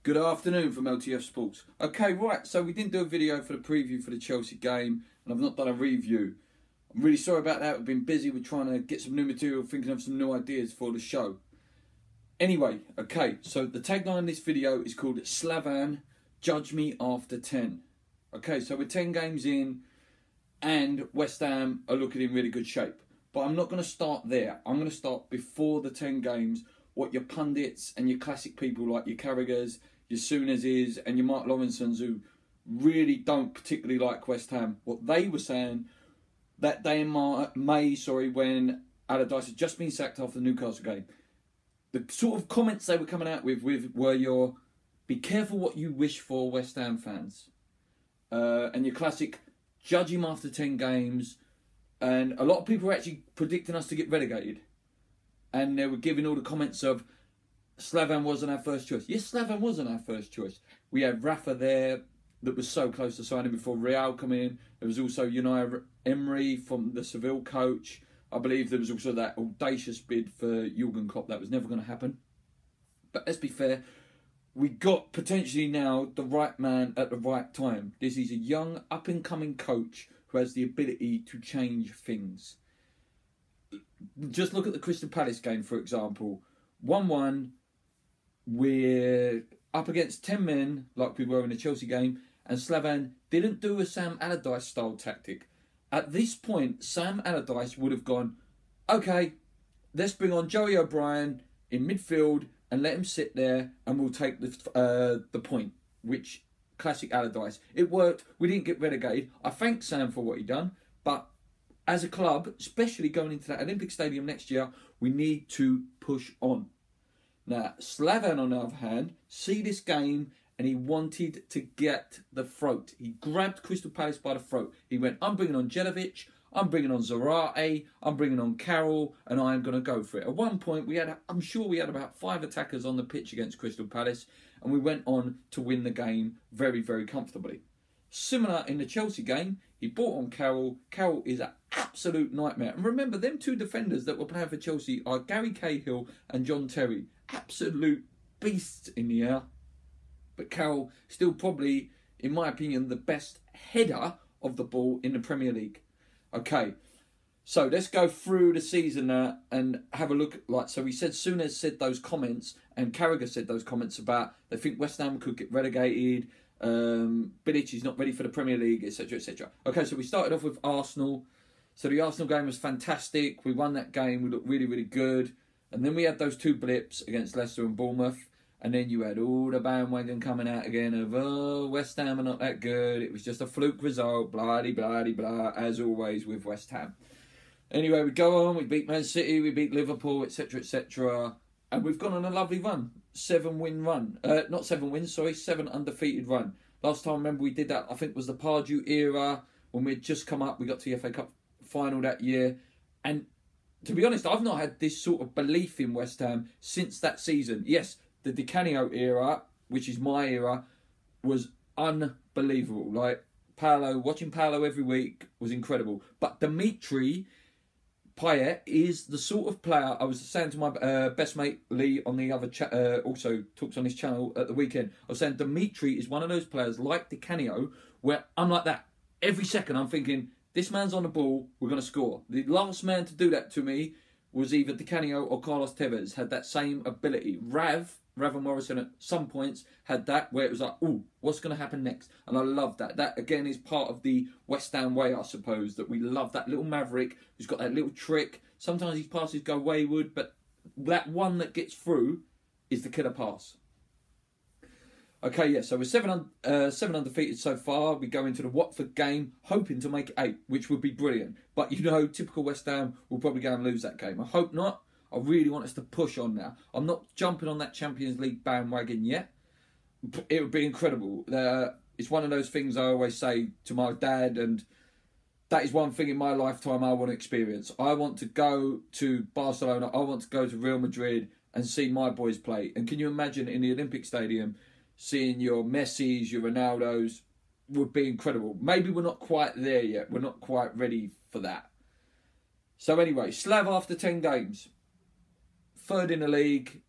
Good afternoon from LTF Sports. Okay, right, so we didn't do a video for the preview for the Chelsea game, and I've not done a review. I'm really sorry about that. We've been busy with trying to get some new material, thinking of some new ideas for the show. Anyway, okay, so the tagline of this video is called Slaven, Judge Me After 10. Okay, so we're 10 games in, and West Ham are looking in really good shape. But I'm not going to start there. I'm going to start before the 10 games, what your pundits and your classic people like your Carragher's, your Souness's and your Mark Lawrensons, who really don't particularly like West Ham, what they were saying that day in May, when Allardyce had just been sacked after the Newcastle game. The sort of comments they were coming out with were your, be careful what you wish for, West Ham fans. And your classic, judge him after 10 games. And a lot of people were actually predicting us to get relegated. And they were giving all the comments of, Slaven wasn't our first choice. Yes, Slaven wasn't our first choice. We had Rafa there that was so close to signing before Real come in. There was also Unai Emery from the Seville coach. I believe there was also that audacious bid for Jurgen Klopp. That was never going to happen. But let's be fair. We got potentially now the right man at the right time. This is a young, up-and-coming coach who has the ability to change things. Just look at the Crystal Palace game, for example. 1-1. We're up against 10 men, like we were in the Chelsea game, and Slaven didn't do a Sam Allardyce style tactic. At this point, Sam Allardyce would have gone, okay, let's bring on Joey O'Brien in midfield and let him sit there and we'll take the point, which, classic Allardyce. It worked. We didn't get relegated. I thank Sam for what he done, but as a club, especially going into that Olympic Stadium next year, we need to push on. Now, Slaven, on the other hand, see this game and he wanted to get the throat. He grabbed Crystal Palace by the throat. He went, I'm bringing on Jelovic, I'm bringing on Zarate, I'm bringing on Carroll, and I'm going to go for it. At one point, I'm sure we had about 5 attackers on the pitch against Crystal Palace, and we went on to win the game very, very comfortably. Similar in the Chelsea game, he brought on Carroll. Carroll is an absolute nightmare. And remember, them two defenders that were playing for Chelsea are Gary Cahill and John Terry. Absolute beasts in the air. But Carroll still probably, in my opinion, the best header of the ball in the Premier League. Okay, so let's go through the season now and have a look. So we said Souness said those comments and Carragher said those comments about they think West Ham could get relegated. Bilics is not ready for the Premier League, etc, etc. Okay, so we started off with Arsenal. So the Arsenal game was fantastic. We won that game. We looked really, really good. And then we had those 2 blips against Leicester and Bournemouth. And then you had all the bandwagon coming out again of, oh, West Ham are not that good. It was just a fluke result, blah-de-blah-de-blah, as always with West Ham. Anyway, we go on. We beat Man City. We beat Liverpool, etc, etc. And we've gone on a lovely run. 7-win run. Not 7 wins, sorry. 7 undefeated run. Last time, remember, we did that, I think, was the Pardew era. When we'd just come up, we got to the FA Cup final that year. And to be honest, I've not had this sort of belief in West Ham since that season. Yes, the Di Canio era, which is my era, was unbelievable. Like, watching Paolo every week was incredible. But Dimitri Payet is the sort of player, I was saying to my best mate Lee on the other also talks on his channel at the weekend, I was saying Dimitri is one of those players like Di Canio where I'm like that. Every second I'm thinking, this man's on the ball, we're going to score. The last man to do that to me was either Di Canio or Carlos Tevez, had that same ability. Rafa Morrison at some points had that where it was like, ooh, what's going to happen next? And I love that. That, again, is part of the West Ham way, I suppose, that we love that little maverick who's got that little trick. Sometimes his passes go wayward, but that one that gets through is the killer pass. Okay, yeah, so we're 7 undefeated so far. We go into the Watford game hoping to make it 8, which would be brilliant. But, you know, typical West Ham will probably go and lose that game. I hope not. I really want us to push on now. I'm not jumping on that Champions League bandwagon yet. It would be incredible. It's one of those things I always say to my dad, and that is one thing in my lifetime I want to experience. I want to go to Barcelona. I want to go to Real Madrid and see my boys play. And can you imagine in the Olympic Stadium seeing your Messis, your Ronaldos? Would be incredible. Maybe we're not quite there yet. We're not quite ready for that. So anyway, Slav after 10 games. 3rd in the league,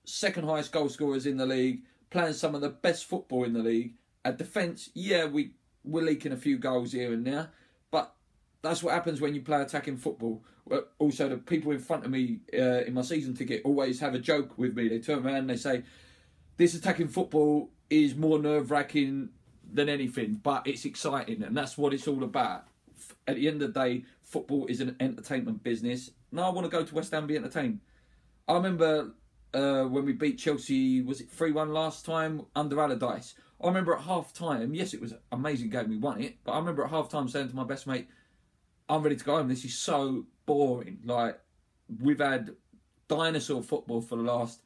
2nd highest goal scorers in the league, playing some of the best football in the league. At defence, yeah, we're leaking a few goals here and there, but that's what happens when you play attacking football. Also, the people in front of me in my season ticket always have a joke with me. They turn around and they say, this attacking football is more nerve-wracking than anything, but it's exciting, and that's what it's all about. At the end of the day, football is an entertainment business. No, I want to go to West Ham and be entertained. I remember when we beat Chelsea, was it 3-1 last time, under Allardyce? I remember at half-time, yes, it was an amazing game, we won it, but I remember at half-time saying to my best mate, I'm ready to go home, this is so boring. Like, we've had dinosaur football for the last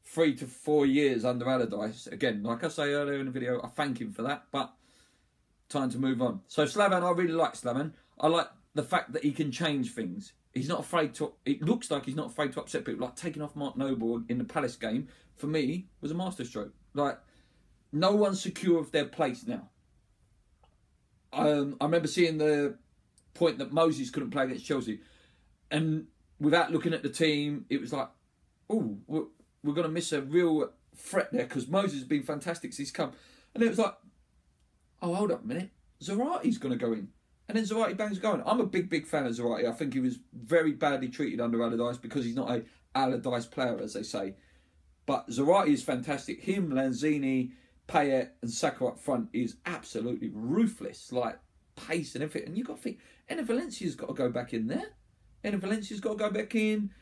3 to 4 years under Allardyce. Again, like I say earlier in the video, I thank him for that, but time to move on. So Slaven, I really like Slaven. I like the fact that he can change things. He's not afraid to, it looks like he's not afraid to upset people. Like taking off Mark Noble in the Palace game, for me, was a masterstroke. Like, no one's secure of their place now. I remember seeing the point that Moses couldn't play against Chelsea, and without looking at the team, it was like, oh, we're going to miss a real threat there because Moses has been fantastic since he's come. And it was like, oh, hold up a minute, Zarati's going to go in. And then Zarati bangs going. I'm a big fan of Zarati. I think he was very badly treated under Allardyce because he's not a Allardyce player, as they say. But Zarati is fantastic. Him, Lanzini, Payet and Saka up front is absolutely ruthless. Like, pace and everything. And you've got to think, Enner Valencia's got to go back in there. Enner Valencia's got to go back in.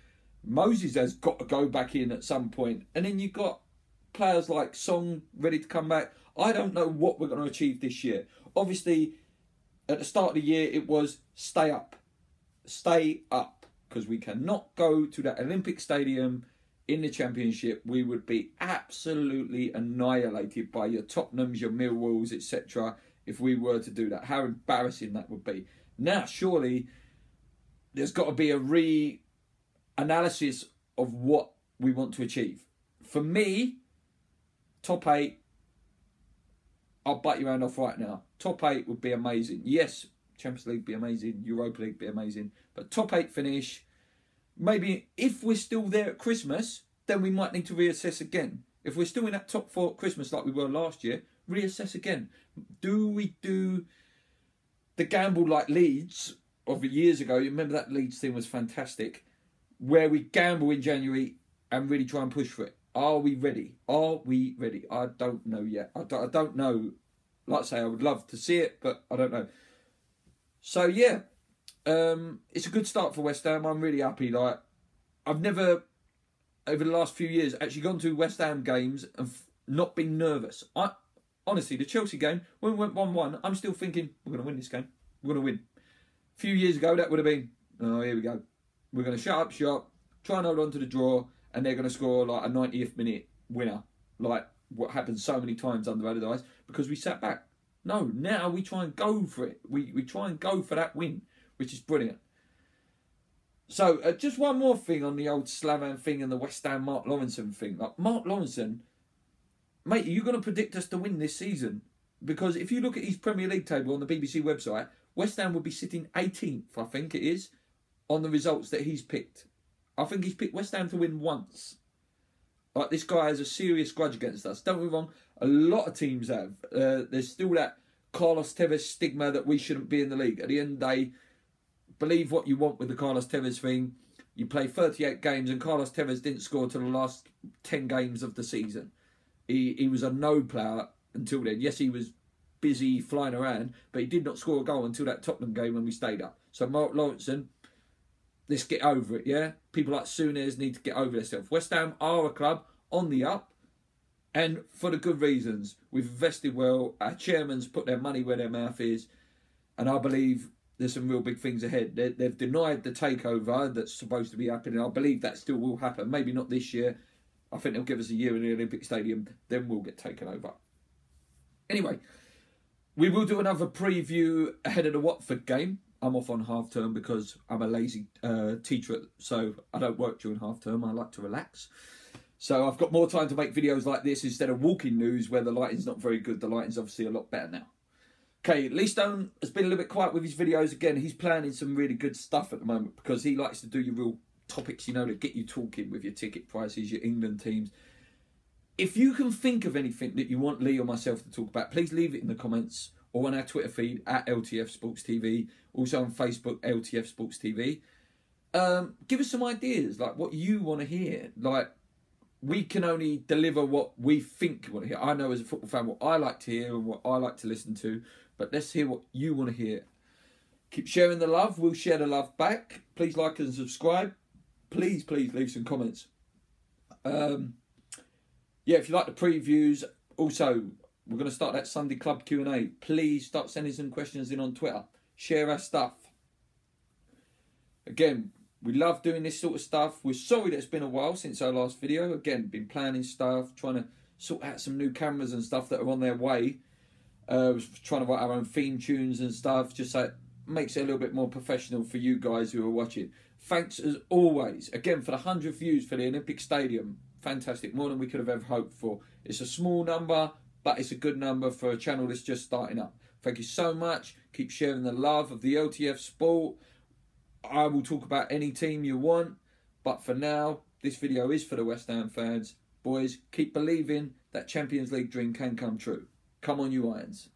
Moses has got to go back in at some point. And then you've got players like Song ready to come back. I don't know what we're going to achieve this year. Obviously, at the start of the year, it was stay up. Stay up. Because we cannot go to that Olympic Stadium in the Championship. We would be absolutely annihilated by your Tottenhams, your Millwalls, etc. if we were to do that. How embarrassing that would be. Now, surely, there's got to be a re-analysis of what we want to achieve. For me, top 8, I'll bite your hand off right now. Top 8 would be amazing. Yes, Champions League would be amazing. Europa League would be amazing. But top 8 finish. Maybe if we're still there at Christmas, then we might need to reassess again. If we're still in that top 4 at Christmas like we were last year, reassess again. Do we do the gamble like Leeds of years ago? You remember that Leeds thing was fantastic. Where we gamble in January and really try and push for it. Are we ready? Are we ready? I don't know yet. I don't know. Like I say, I would love to see it, but I don't know. So, yeah. It's a good start for West Ham. I'm really happy. Like, I've never, over the last few years, actually gone to West Ham games and not been nervous. Honestly, the Chelsea game, when we went 1-1, I'm still thinking, we're going to win this game. We're going to win. A few years ago, that would have been, oh, here we go. We're going to shut up shop, try and hold on to the draw, and they're going to score like a 90th minute winner, like what happened so many times under Allardyce, because we sat back. No, now we try and go for it. We try and go for that win, which is brilliant. So, just one more thing on the old Slaven thing and the West Ham Mark Lawrenson thing. Like, Mark Lawrenson, mate, are you going to predict us to win this season? Because if you look at his Premier League table on the BBC website, West Ham will be sitting 18th, I think it is, on the results that he's picked. I think he's picked West Ham to win once. Like, this guy has a serious grudge against us. Don't get me wrong, a lot of teams have. There's still that Carlos Tevez stigma that we shouldn't be in the league. At the end of the day, believe what you want with the Carlos Tevez thing. You play 38 games and Carlos Tevez didn't score till the last 10 games of the season. He was a no player until then. Yes, he was busy flying around, but he did not score a goal until that Tottenham game when we stayed up. So Mark Lawrenson, let's get over it, yeah? People like Souness need to get over themselves. West Ham are a club on the up, and for the good reasons. We've invested well. Our chairman's put their money where their mouth is, and I believe there's some real big things ahead. They've denied the takeover that's supposed to be happening. I believe that still will happen. Maybe not this year. I think they'll give us a year in the Olympic Stadium. Then we'll get taken over. Anyway, we will do another preview ahead of the Watford game. I'm off on half term because I'm a lazy teacher, so I don't work during half term. I like to relax. So I've got more time to make videos like this instead of walking news where the lighting's not very good. The lighting's obviously a lot better now. Okay, Lee Stone has been a little bit quiet with his videos. Again, he's planning some really good stuff at the moment because he likes to do your real topics, you know, that get you talking with your ticket prices, your England teams. If you can think of anything that you want Lee or myself to talk about, please leave it in the comments or on our Twitter feed at LTF Sports TV. Also on Facebook, LTF Sports TV. Give us some ideas, like what you want to hear. Like, we can only deliver what we think you want to hear. I know as a football fan what I like to hear and what I like to listen to, but let's hear what you want to hear. Keep sharing the love. We'll share the love back. Please like and subscribe. Please leave some comments. Yeah, if you like the previews, also, we're going to start that Sunday Club Q&A. Please start sending some questions in on Twitter. Share our stuff. Again, we love doing this sort of stuff. We're sorry that it's been a while since our last video. Again, been planning stuff, trying to sort out some new cameras and stuff that are on their way. Trying to write our own theme tunes and stuff, just so it makes it a little bit more professional for you guys who are watching. Thanks as always, again, for the 100 views for the Olympic Stadium. Fantastic, more than we could have ever hoped for. It's a small number, but it's a good number for a channel that's just starting up. Thank you so much. Keep sharing the love of the LTF sport. I will talk about any team you want, but for now, this video is for the West Ham fans. Boys, keep believing that Champions League dream can come true. Come on, you Irons.